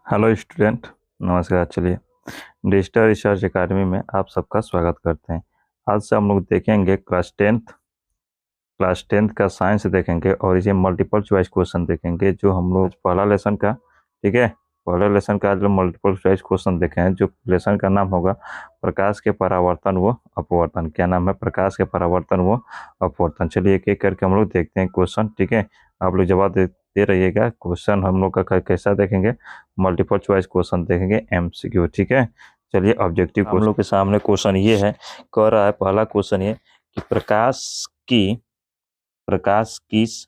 Hello student. नमस्कार। चलिए, digital research academy में आप सबका स्वागत करते हैं। आज से हम लोग देखेंगे क्लास टेंथ का साइंस देखेंगे और इसे मल्टीपल चॉइस क्वेश्चन देखेंगे जो हम लोग पहला लेसन का। ठीक है, पहले लेसन का जो मल्टीपल चॉइस क्वेश्चन देखे हैं, जो लेसन का नाम होगा प्रकाश के परावर्तन व अपवर्तन। क्या नाम है? प्रकाश के परावर्तन व अपवर्तन। चलिए एक एक करके हम लोग देखते हैं क्वेश्चन। ठीक है, आप लोग जवाब दे रहिएगा। क्वेश्चन हम लोग का कैसा देखेंगे? मल्टीपल चॉइस क्वेश्चन देखेंगे, MCQ। ठीक है, चलिए ऑब्जेक्टिव हम लोग के सामने क्वेश्चन ये है, कह रहा है पहला क्वेश्चन ये कि प्रकाश किस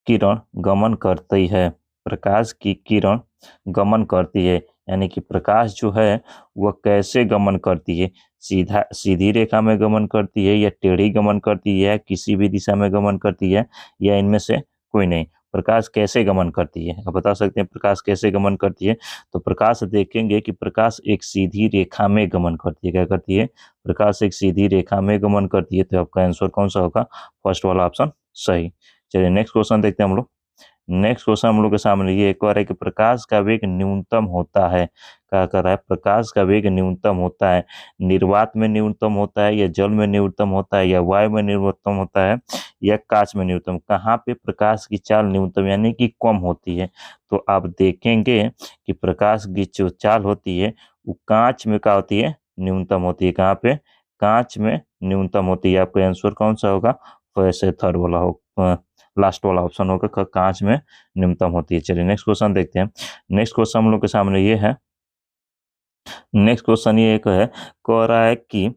किरण गमन करती है। प्रकाश की किरण गमन करती है, यानी कि प्रकाश जो है वह कैसे गमन करती है। सीधी रेखा में गमन करती है, या टेढ़ी गमन करती है, किसी भी दिशा में गमन करती है, या इनमें से कोई नहीं। प्रकाश कैसे गमन करती है, आप बता सकते हैं प्रकाश कैसे गमन करती है। तो प्रकाश देखेंगे कि प्रकाश एक सीधी रेखा में गमन करती है। क्या करती है? प्रकाश एक सीधी रेखा में गमन करती है। तो आपका आंसर कौन सा होगा? फर्स्ट वाला ऑप्शन सही। चलिए नेक्स्ट क्वेश्चन देखते हैं हम लोग। नेक्स्ट क्वेश्चन हम लोग के सामने ये एक और है कि प्रकाश का वेग न्यूनतम होता है। क्या कर रहा है? प्रकाश का वेग न्यूनतम होता है, निर्वात में न्यूनतम होता है, या जल में न्यूनतम होता है, या वायु में न्यूनतम होता है, या कांच में न्यूनतम। कहाँ पे प्रकाश की चाल न्यूनतम यानी कि कम होती है? तो आप देखेंगे कि प्रकाश की जो चाल होती है वो कांच में क्या होती है? न्यूनतम होती है। कहाँ पे? कांच में न्यूनतम होती है। आपका आंसर कौन सा होगा? वैसे थर्ड वाला हो, लास्ट वाला ऑप्शन होगा, कांच में न्यूनतम होती है। चलिए नेक्स्ट क्वेश्चन देखते हैं। नेक्स्ट क्वेश्चन हम लोग के सामने ये है। नेक्स्ट क्वेश्चन ये एक है, कह रहा है कि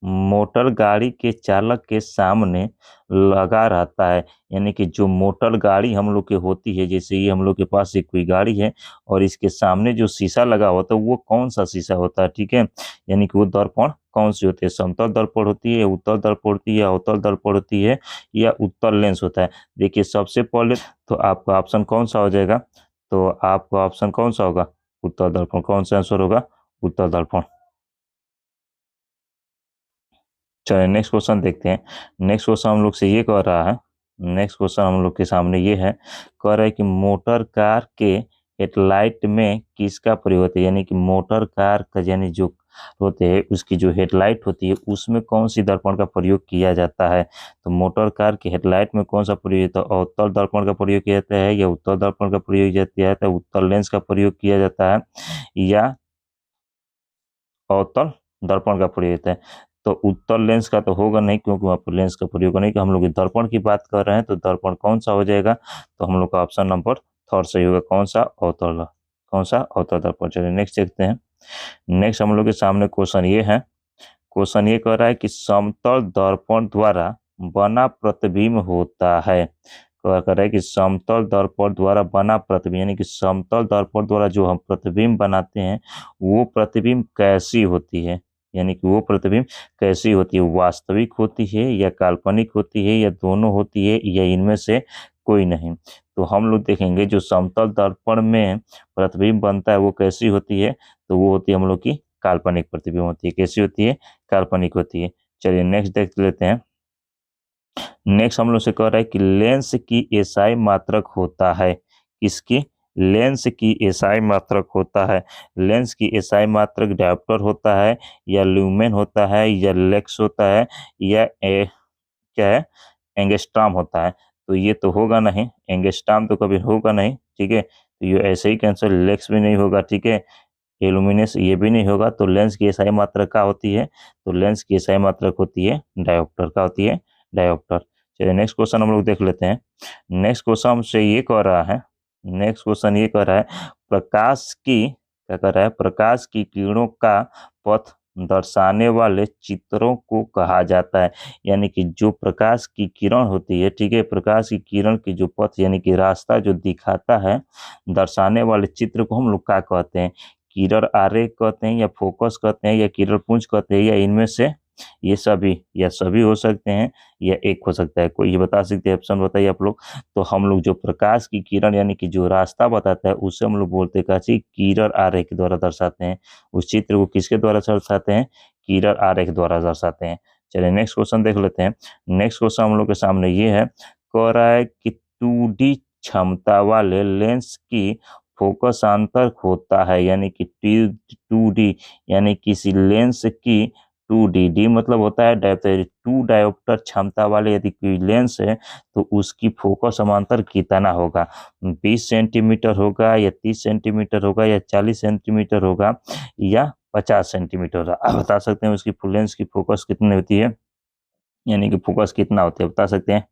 मोटर गाड़ी के चालक के सामने लगा रहता है। यानी कि जो मोटर गाड़ी हम लोग के होती है, जैसे ये हम लोग के पास एक कोई गाड़ी है और इसके सामने जो शीशा लगा होता है वो कौन सा शीशा होता है? ठीक है, यानी कि वो दर्पण कौन सी होती है? समतल दर्पण होती है, उत्तल दर्पण होती है, अवतल दर्पण होती है, या उत्तल लेंस होता है। देखिए सबसे पहले तो आपका ऑप्शन कौन सा हो जाएगा? तो आपका ऑप्शन कौन सा होगा? उत्तल दर्पण। कौन सा आंसर होगा? उत्तल दर्पण। चलिए नेक्स्ट क्वेश्चन देखते हैं। नेक्स्ट क्वेश्चन हम लोग से ये कह रहा है, नेक्स्ट क्वेश्चन हम लोग के सामने ये है, कह रहा है कि मोटर कार के हेडलाइट में किसका प्रयोग होता है। यानी कि मोटर कार का यानी जो होते हैं उसकी जो हेडलाइट होती है उसमें कौन सी दर्पण का प्रयोग किया जाता है। तो मोटर कार के हेडलाइट में कौन सा प्रयोग होता है? अवतल दर्पण का प्रयोग किया जाता है, या उत्तल दर्पण का प्रयोग किया जाता है, उत्तल लेंस का प्रयोग किया जाता है, या अवतल दर्पण का प्रयोग होता है। तो उत्तल लेंस का तो होगा नहीं, क्योंकि वहाँ पर लेंस का प्रयोग नहीं, कि हम लोग दर्पण की बात कर रहे हैं। तो दर्पण कौन सा हो जाएगा? तो हम लोग का ऑप्शन नंबर थर्ड सही होगा। कौन सा? अवतल। कौन सा? अवतल दर्पण। चलिए नेक्स्ट देखते हैं। नेक्स्ट हम लोग के सामने क्वेश्चन ये है, क्वेश्चन ये कह रहा है कि समतल दर्पण द्वारा बना प्रतिबिंब होता है। कह रहा है कि समतल दर्पण द्वारा बना प्रतिबिंब, यानी कि समतल दर्पण द्वारा जो हम प्रतिबिंब बनाते हैं वो प्रतिबिंब कैसी होती है। यानी कि वो प्रतिबिंब कैसी होती है? वास्तविक होती है, या काल्पनिक होती है, या दोनों होती है, या इनमें से कोई नहीं। तो हम लोग देखेंगे जो समतल दर्पण में प्रतिबिंब बनता है वो कैसी होती है? तो वो होती है हम लोग की काल्पनिक प्रतिबिंब होती है। कैसी होती है? काल्पनिक होती है। चलिए नेक्स्ट देख लेते हैं। नेक्स्ट हम लोग से कह रहा है कि लेंस की एसआई मात्रक होता है। किसकी? लेंस की एसआई मात्रक होता है। लेंस की एसआई मात्रक डायोप्टर होता है, या ल्यूमेन होता है, या लेक्स होता है, या क्या है? एंगस्ट्रॉम होता है। तो ये तो होगा नहीं, एंगस्ट्रॉम तो कभी होगा नहीं। ठीक है, तो ये ऐसे ही कैंसर। लेक्स भी नहीं होगा। ठीक है, इल्यूमिनेस ये भी नहीं होगा। तो लेंस की एसआई मात्रक क्या होती है? तो लेंस की एसआई मात्रक होती है डायोप्टर। क्या होती है? डायोप्टर। चलिए नेक्स्ट क्वेश्चन हम लोग देख लेते हैं। नेक्स्ट क्वेश्चन हमसे ये कह रहा है, नेक्स्ट क्वेश्चन ये कह रहा है, प्रकाश की क्या कर रहा है? प्रकाश की किरणों का पथ दर्शाने वाले चित्रों को कहा जाता है। यानी कि जो प्रकाश की किरण होती है, ठीक है, प्रकाश की किरण की जो पथ यानी कि रास्ता जो दिखाता है, दर्शाने वाले चित्र को हम लोग क्या कहते हैं? किरण आरेख कहते हैं, या फोकस कहते हैं, या किरण पुंज कहते हैं, या इनमें से ये सभी, या सभी हो सकते हैं, या एक हो सकता है। कोई ये बता सकते हैं? ऑप्शन बताइए आप लोग। तो हम लोग जो प्रकाश की किरण यानी कि जो रास्ता बताता है उसे हम लोग बोलते हैं क्या चीज? किरण आरेख के द्वारा दर्शाते हैं। उस चित्र को किसके द्वारा दर्शाते हैं? किरण आरेख द्वारा दर्शाते हैं। चलिए नेक्स्ट क्वेश्चन देख लेते हैं। नेक्स्ट क्वेश्चन हम लोग के सामने ये है, कह रहा है कि 2D क्षमता वाले लेंस की फोकसांतर होता है, यानी कि 2D, यानी किसी लेंस की 2D, डी मतलब होता है डायोप्टर, 2 डायोप्टर क्षमता वाले यदि कोई लेंस है तो उसकी फोकस समांतर कितना होगा, 20 सेंटीमीटर होगा या 30 सेंटीमीटर होगा या 40 सेंटीमीटर होगा या 50 सेंटीमीटर होगा। आप बता सकते हैं उसकी फुल लेंस की फोकस कितनी होती है, यानी कि फोकस कितना होती है, बता सकते हैं?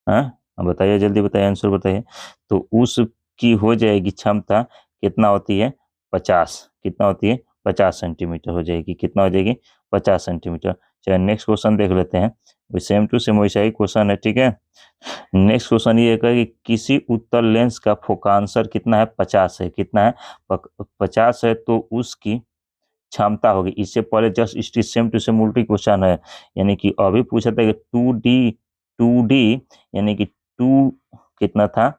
हाँ, अब बताइए, जल्दी बताइए, आंसर बताइए। तो उसकी हो जाएगी क्षमता, कितना होती है, 50, कितना होती है, 50 सेंटीमीटर हो जाएगी, कितना हो जाएगी, 50 सेंटीमीटर। चलिए नेक्स्ट क्वेश्चन देख लेते हैं, सेम टू सेम वैसा ही क्वेश्चन है, ठीक है। नेक्स्ट क्वेश्चन ये है कि किसी उत्तल लेंस का फोकांसर कितना है, 50 है, कितना है, 50 है, तो उसकी क्षमता होगी। इससे पहले जस्ट इसकी सेम टू सेम उल्टी क्वेश्चन है, यानी कि अभी पूछा था कि 2D यानी कि 2 कितना था,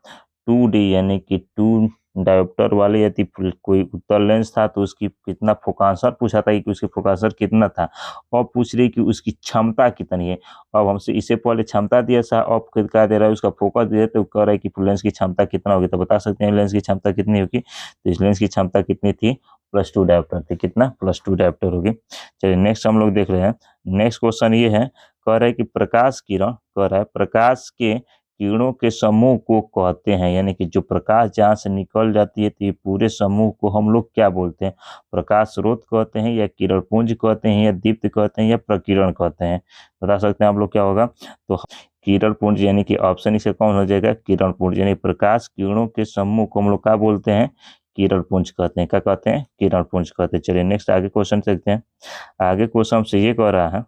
2D यानी कि 2 डायोप्टर वाले यदि कोई उत्तल लेंस था तो उसकी कितना फोकांसर पूछा था कि उसकी फोकांसर कितना था, और पूछ रही कि उसकी क्षमता कितनी है। अब हमसे इससे पहले क्षमता दिया था, अब क्या दे रहा है, उसका फोकस दिया तो कह रहा है कि लेंस की क्षमता कितना होगी। तो बता सकते हैं लेंस की क्षमता कितनी होगी, तो इस लेंस की क्षमता कितनी थी, +2 डायोप्टर थी, कितना, +2 डायोप्टर होगी। चलिए नेक्स्ट हम लोग देख रहे हैं, नेक्स्ट क्वेश्चन ये है, कह रहा है कि प्रकाश किरण, कह रहा है प्रकाश के किरणों के समूह को कहते हैं, यानी कि जो प्रकाश जहाँ से निकल जाती है तो ये पूरे समूह को हम लोग क्या बोलते हैं, प्रकाश स्रोत कहते हैं या किरण पुंज कहते हैं या दीप्त कहते हैं या प्रकीर्ण कहते हैं। बता सकते हैं आप लोग क्या होगा, तो किरण पुंज, यानी कि ऑप्शन इसका कौन हो जाएगा, किरण पुंज, यानी प्रकाश किरणों के समूह को हम लोग क्या बोलते हैं, किरण पुंज कहते हैं, क्या कहते हैं, किरण पुंज कहते हैं। चलिए नेक्स्ट आगे क्वेश्चन देखते हैं। आगे क्वेश्चन से ये कह रहा है,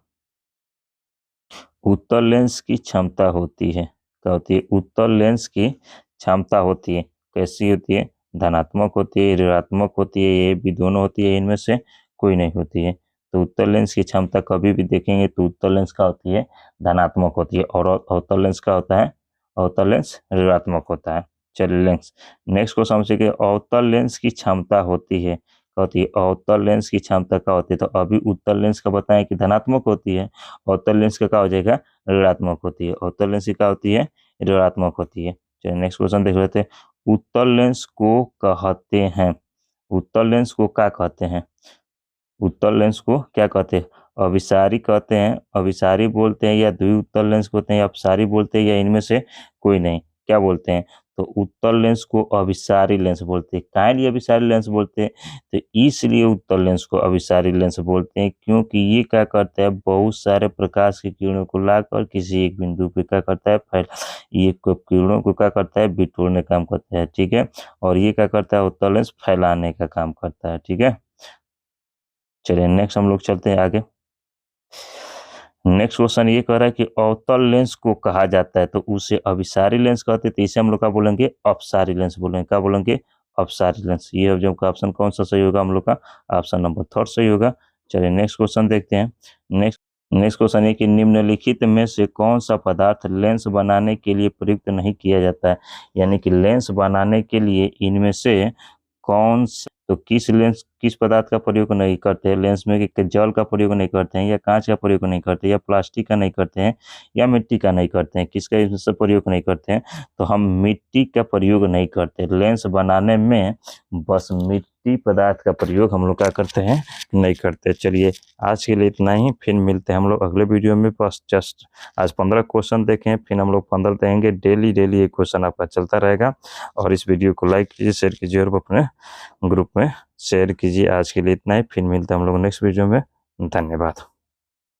उत्तल लेंस की क्षमता होती है, क्या होती है, उत्तल लेंस की क्षमता होती है, कैसी होती है, धनात्मक होती है, ऋणात्मक होती है, ये भी दोनों होती है, इनमें से कोई नहीं होती है। तो उत्तल लेंस की क्षमता कभी भी देखेंगे तो उत्तल लेंस का होती है, धनात्मक होती है, और अवतल लेंस का होता है, अवतल लेंस ऋणात्मक होता है। चलिए नेक्स्ट क्वेश्चन हमसे कि अवतल लेंस की क्षमता होती है, क्या होती है, अवतल लेंस की क्षमता क्या होती है, तो अभी उत्तल लेंस का बताएं कि धनात्मक होती है, अवतल लेंस का क्या हो जाएगा, ऋणात्मक होती है, अवतल लेंस की क्या होती है, ऋणात्मक होती है। चलिए नेक्स्ट क्वेश्चन देख लेते हैं, उत्तल लेंस को कहते हैं, उत्तल लेंस को क्या कहते हैं, उत्तल लेंस को क्या कहते हैं, अभिसारी कहते हैं, अभिसारी बोलते हैं, या द्वि उत्तल लेंस बोलते हैं, या अपसारी बोलते हैं, या इनमें से कोई नहीं, क्या बोलते हैं, तो उत्तल लेंस को अभिसारी लेंस बोलते हैं। काहे लिए अभिसारी लेंस बोलते हैं, तो इसलिए उत्तल लेंस को अभिसारी लेंस बोलते हैं क्योंकि ये क्या करता है, बहुत सारे प्रकाश की किरणों को लाकर किसी एक बिंदु पे क्या करता है, ये किरणों को क्या करता है, बिटोरने का काम करता है, ठीक है, और ये क्या करता है, उत्तल लेंस फैलाने का काम करता है, ठीक है। चलिए नेक्स्ट हम लोग चलते हैं आगे। नेक्स्ट क्वेश्चन ये कह रहा है कि अवतल लेंस को कहा जाता है, तो उसे अभिसारी लेंस कहते हैं, तो इसे हम लोग क्या बोलेंगे, अपसारी लेंस बोलेंगे, क्या बोलेंगे, अपसारी लेंस। ये अब जो ऑप्शन कौन सा सही होगा, हम लोग का ऑप्शन नंबर 3 सही होगा। चलिए नेक्स्ट क्वेश्चन देखते हैं। नेक्स्ट क्वेश्चन है कि निम्नलिखित में से कौन सा पदार्थ लेंस बनाने के लिए प्रयुक्त नहीं किया जाता है, यानी कि लेंस बनाने के लिए इनमें से कौन से, तो किस पदार्थ का प्रयोग नहीं करते हैं लेंस में, कि जल का प्रयोग नहीं करते हैं, या कांच का प्रयोग नहीं करते, या प्लास्टिक का नहीं करते हैं, या मिट्टी का नहीं करते हैं, किसका इसमें प्रयोग नहीं करते हैं, तो हम मिट्टी का प्रयोग नहीं करते लेंस बनाने में, बस मिट्टी पदार्थ का प्रयोग हम लोग क्या करते हैं, नहीं करते। चलिए आज के लिए इतना ही, फिर मिलते हैं हम लोग अगले वीडियो में। बस जस्ट आज 15 क्वेश्चन देखें, फिर हम लोग 15 देंगे, डेली एक क्वेश्चन आपका चलता रहेगा। और इस वीडियो को लाइक कीजिए, शेयर कीजिए और अपने ग्रुप में शेयर कीजिए। आज के लिए इतना ही, फिर मिलते हैं हम लोग नेक्स्ट वीडियो में। धन्यवाद।